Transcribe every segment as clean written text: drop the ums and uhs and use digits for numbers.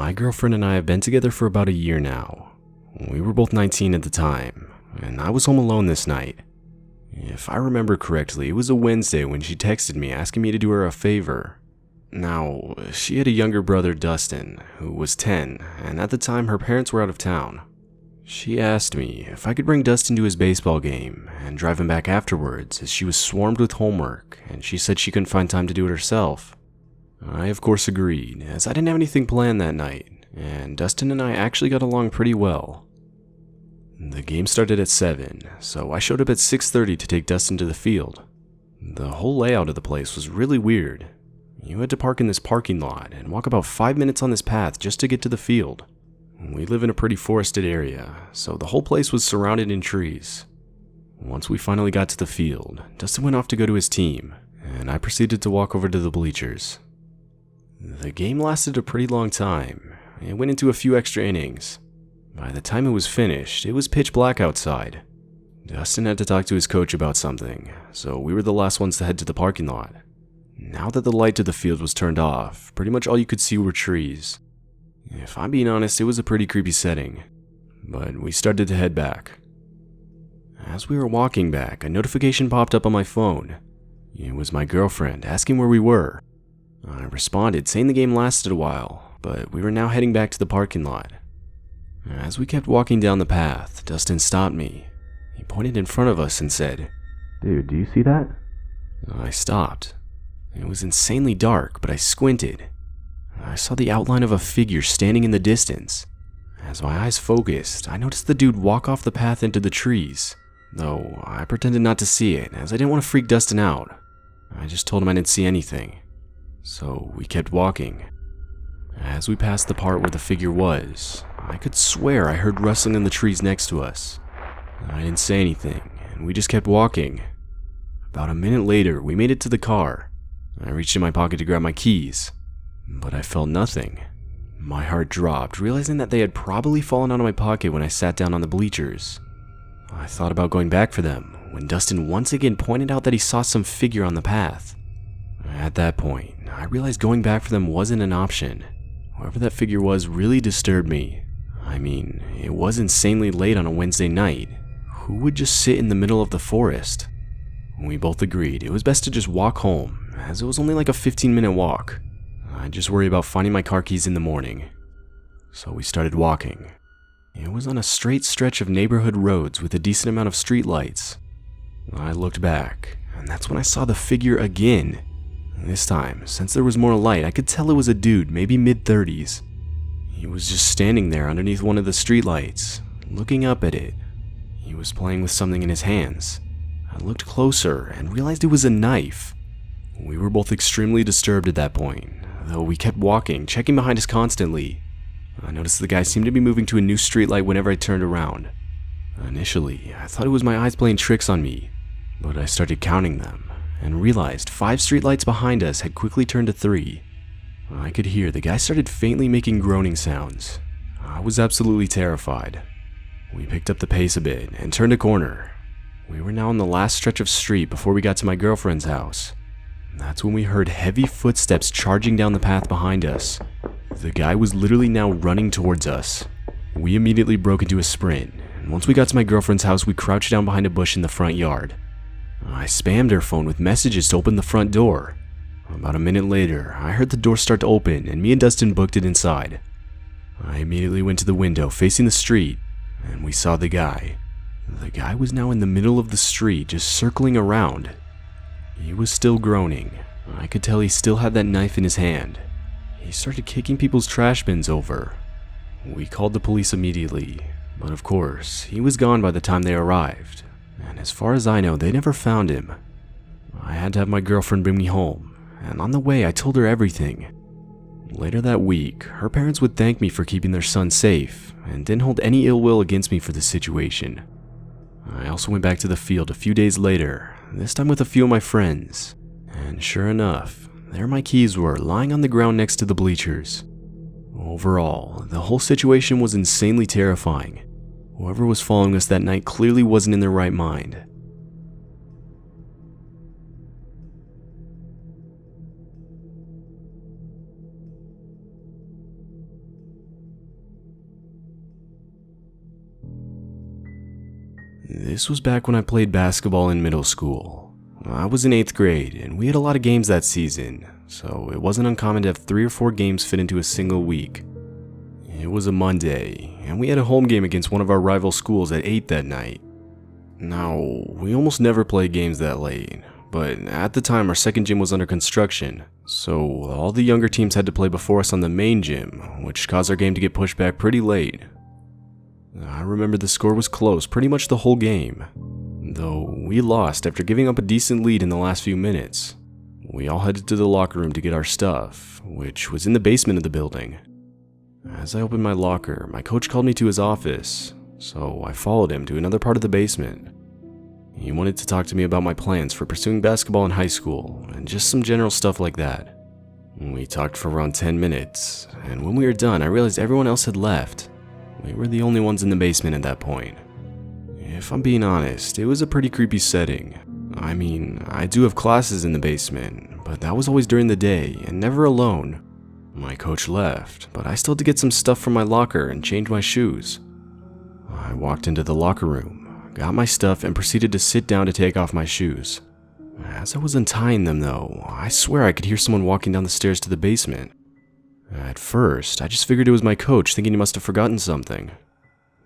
My girlfriend and I have been together for about a year now. We were both 19 at the time, and I was home alone this night. If I remember correctly, it was a Wednesday when she texted me asking me to do her a favor. Now, she had a younger brother, Dustin, who was 10, and at the time her parents were out of town. She asked me if I could bring Dustin to his baseball game and drive him back afterwards, as she was swarmed with homework and she said she couldn't find time to do it herself. I of course agreed, as I didn't have anything planned that night, and Dustin and I actually got along pretty well. The game started at 7, so I showed up at 6:30 to take Dustin to the field. The whole layout of the place was really weird. You had to park in this parking lot and walk about 5 minutes on this path just to get to the field. We live in a pretty forested area, so the whole place was surrounded in trees. Once we finally got to the field, Dustin went off to go to his team, and I proceeded to walk over to the bleachers. The game lasted a pretty long time. It went into a few extra innings. By the time it was finished, it was pitch black outside. Dustin had to talk to his coach about something, so we were the last ones to head to the parking lot. Now that the light to the field was turned off, pretty much all you could see were trees. If I'm being honest, it was a pretty creepy setting, but we started to head back. As we were walking back, a notification popped up on my phone. It was my girlfriend asking where we were. I responded saying the game lasted a while, but we were now heading back to the parking lot. As we kept walking down the path, Dustin stopped me. He pointed in front of us and said, "Dude, do you see that?" I stopped. It was insanely dark, but I squinted. I saw the outline of a figure standing in the distance. As my eyes focused, I noticed the dude walk off the path into the trees, though I pretended not to see it as I didn't want to freak Dustin out. I just told him I didn't see anything. So we kept walking. As we passed the part where the figure was, I could swear I heard rustling in the trees next to us. I didn't say anything, and we just kept walking. About a minute later, we made it to the car. I reached in my pocket to grab my keys, but I felt nothing. My heart dropped, realizing that they had probably fallen out of my pocket when I sat down on the bleachers. I thought about going back for them, when Dustin once again pointed out that he saw some figure on the path. At that point, I realized going back for them wasn't an option. Whoever that figure was really disturbed me. I mean, it was insanely late on a Wednesday night. Who would just sit in the middle of the forest? We both agreed it was best to just walk home, as it was only like a 15-minute walk. I'd just worry about finding my car keys in the morning. So we started walking. It was on a straight stretch of neighborhood roads with a decent amount of streetlights. I looked back, and that's when I saw the figure again. This time, since there was more light, I could tell it was a dude, maybe mid-30s. He was just standing there underneath one of the streetlights, looking up at it. He was playing with something in his hands. I looked closer and realized it was a knife. We were both extremely disturbed at that point, though we kept walking, checking behind us constantly. I noticed the guy seemed to be moving to a new streetlight whenever I turned around. Initially, I thought it was my eyes playing tricks on me, but I started counting them and realized 5 streetlights behind us had quickly turned to 3. I could hear the guy started faintly making groaning sounds. I was absolutely terrified. We picked up the pace a bit and turned a corner. We were now on the last stretch of street before we got to my girlfriend's house. That's when we heard heavy footsteps charging down the path behind us. The guy was literally now running towards us. We immediately broke into a sprint, and once we got to my girlfriend's house, we crouched down behind a bush in the front yard. I spammed her phone with messages to open the front door. About a minute later, I heard the door start to open, and me and Dustin booked it inside. I immediately went to the window facing the street, and we saw the guy. The guy was now in the middle of the street, just circling around. He was still groaning. I could tell he still had that knife in his hand. He started kicking people's trash bins over. We called the police immediately, but of course, he was gone by the time they arrived. And as far as I know, they never found him. I had to have my girlfriend bring me home, and on the way I told her everything. Later that week, her parents would thank me for keeping their son safe, and didn't hold any ill will against me for this situation. I also went back to the field a few days later, this time with a few of my friends, and sure enough, there my keys were lying on the ground next to the bleachers. Overall, the whole situation was insanely terrifying. Whoever was following us that night clearly wasn't in their right mind. This was back when I played basketball in middle school. I was in 8th grade, and we had a lot of games that season, so it wasn't uncommon to have 3 or 4 games fit into a single week. It was a Monday, and we had a home game against one of our rival schools at 8 that night. Now, we almost never played games that late, but at the time our second gym was under construction, so all the younger teams had to play before us on the main gym, which caused our game to get pushed back pretty late. I remember the score was close pretty much the whole game, though we lost after giving up a decent lead in the last few minutes. We all headed to the locker room to get our stuff, which was in the basement of the building. As I opened my locker, my coach called me to his office, so I followed him to another part of the basement. He wanted to talk to me about my plans for pursuing basketball in high school, and just some general stuff like that. We talked for around 10 minutes, and when we were done, I realized everyone else had left. We were the only ones in the basement at that point. If I'm being honest, it was a pretty creepy setting. I mean, I do have classes in the basement, but that was always during the day, and never alone. My coach left, but I still had to get some stuff from my locker and change my shoes. I walked into the locker room, got my stuff, and proceeded to sit down to take off my shoes. As I was untying them though, I swear I could hear someone walking down the stairs to the basement. At first, I just figured it was my coach, thinking he must have forgotten something.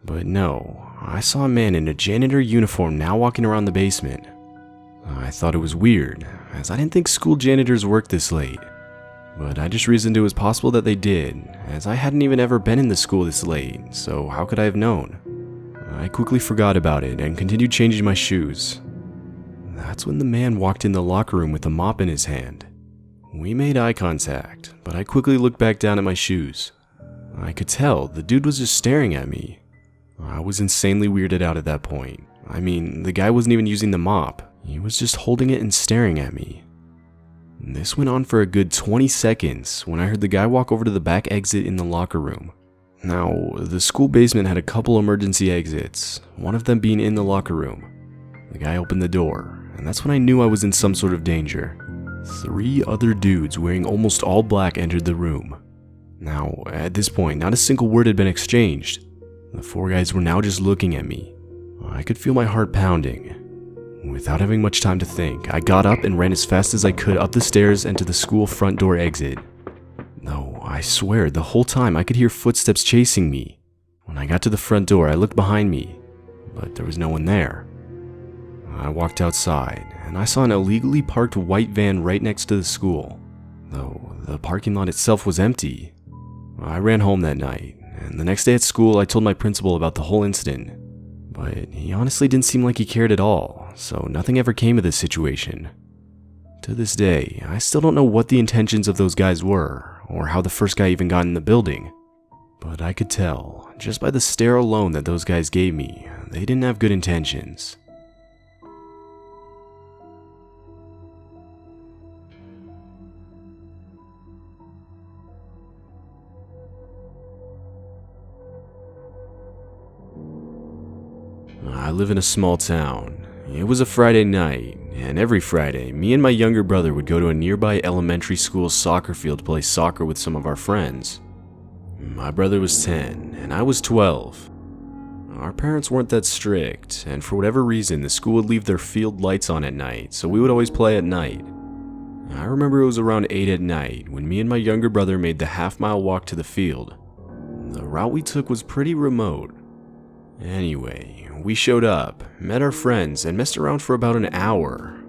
But no, I saw a man in a janitor uniform now walking around the basement. I thought it was weird, as I didn't think school janitors worked this late. But I just reasoned it was possible that they did, as I hadn't even ever been in the school this late, so how could I have known? I quickly forgot about it and continued changing my shoes. That's when the man walked in the locker room with a mop in his hand. We made eye contact, but I quickly looked back down at my shoes. I could tell the dude was just staring at me. I was insanely weirded out at that point. I mean, the guy wasn't even using the mop. He was just holding it and staring at me. This went on for a good 20 seconds when I heard the guy walk over to the back exit in the locker room. Now, the school basement had a couple emergency exits, one of them being in the locker room. The guy opened the door, and that's when I knew I was in some sort of danger. 3 other dudes wearing almost all black entered the room. Now, at this point, not a single word had been exchanged. The 4 guys were now just looking at me. I could feel my heart pounding. Without having much time to think, I got up and ran as fast as I could up the stairs and to the school front door exit. No, I swear, the whole time I could hear footsteps chasing me. When I got to the front door, I looked behind me, but there was no one there. I walked outside, and I saw an illegally parked white van right next to the school, though the parking lot itself was empty. I ran home that night, and the next day at school I told my principal about the whole incident, but he honestly didn't seem like he cared at all, so nothing ever came of this situation. To this day, I still don't know what the intentions of those guys were, or how the first guy even got in the building, but I could tell, just by the stare alone that those guys gave me, they didn't have good intentions. I live in a small town. It was a Friday night, and every Friday, me and my younger brother would go to a nearby elementary school's soccer field to play soccer with some of our friends. My brother was 10, and I was 12. Our parents weren't that strict, and for whatever reason, the school would leave their field lights on at night, so we would always play at night. I remember it was around 8 at night when me and my younger brother made the half-mile walk to the field. The route we took was pretty remote. Anyway, we showed up, met our friends, and messed around for about an hour.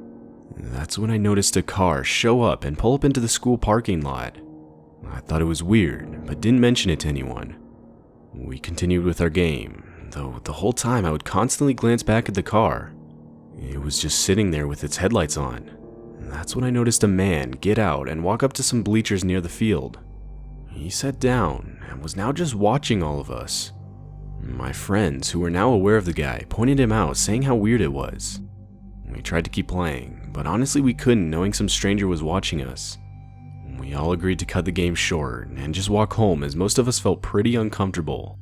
That's when I noticed a car show up and pull up into the school parking lot. I thought it was weird, but didn't mention it to anyone. We continued with our game, though the whole time I would constantly glance back at the car. It was just sitting there with its headlights on. That's when I noticed a man get out and walk up to some bleachers near the field. He sat down and was now just watching all of us. My friends, who were now aware of the guy, pointed him out, saying how weird it was. We tried to keep playing, but honestly we couldn't, knowing some stranger was watching us. We all agreed to cut the game short and just walk home, as most of us felt pretty uncomfortable.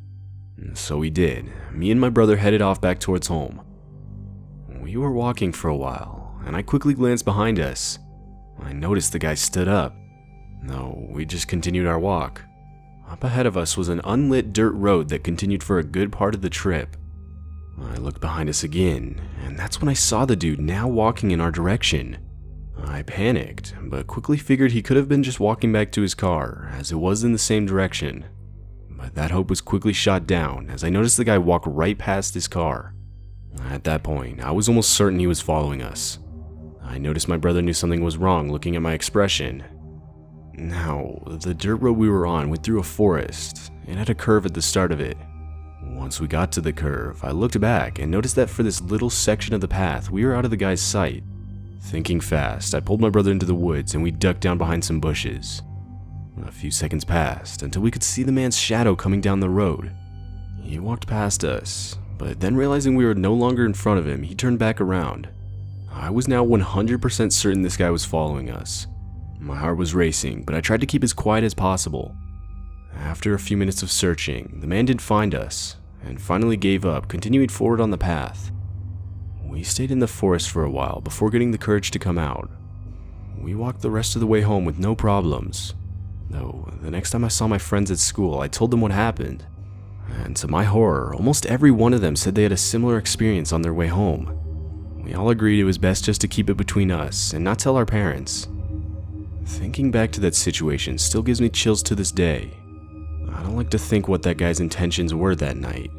So we did. Me and my brother headed off back towards home. We were walking for a while, and I quickly glanced behind us. I noticed the guy stood up. No, we just continued our walk. Up ahead of us was an unlit dirt road that continued for a good part of the trip. I looked behind us again, and that's when I saw the dude now walking in our direction. I panicked, but quickly figured he could have been just walking back to his car, as it was in the same direction. But that hope was quickly shot down as I noticed the guy walk right past his car. At that point, I was almost certain he was following us. I noticed my brother knew something was wrong looking at my expression. Now, the dirt road we were on went through a forest. It had a curve at the start of it. Once we got to the curve, I looked back and noticed that for this little section of the path, we were out of the guy's sight. Thinking fast, I pulled my brother into the woods and we ducked down behind some bushes. A few seconds passed until we could see the man's shadow coming down the road. He walked past us, but then realizing we were no longer in front of him, he turned back around. I was now 100% certain this guy was following us. My heart was racing, but I tried to keep as quiet as possible. After a few minutes of searching, the man didn't find us, and finally gave up, continuing forward on the path. We stayed in the forest for a while before getting the courage to come out. We walked the rest of the way home with no problems. Though, the next time I saw my friends at school, I told them what happened. And to my horror, almost every one of them said they had a similar experience on their way home. We all agreed it was best just to keep it between us and not tell our parents. Thinking back to that situation still gives me chills to this day. I don't like to think what that guy's intentions were that night.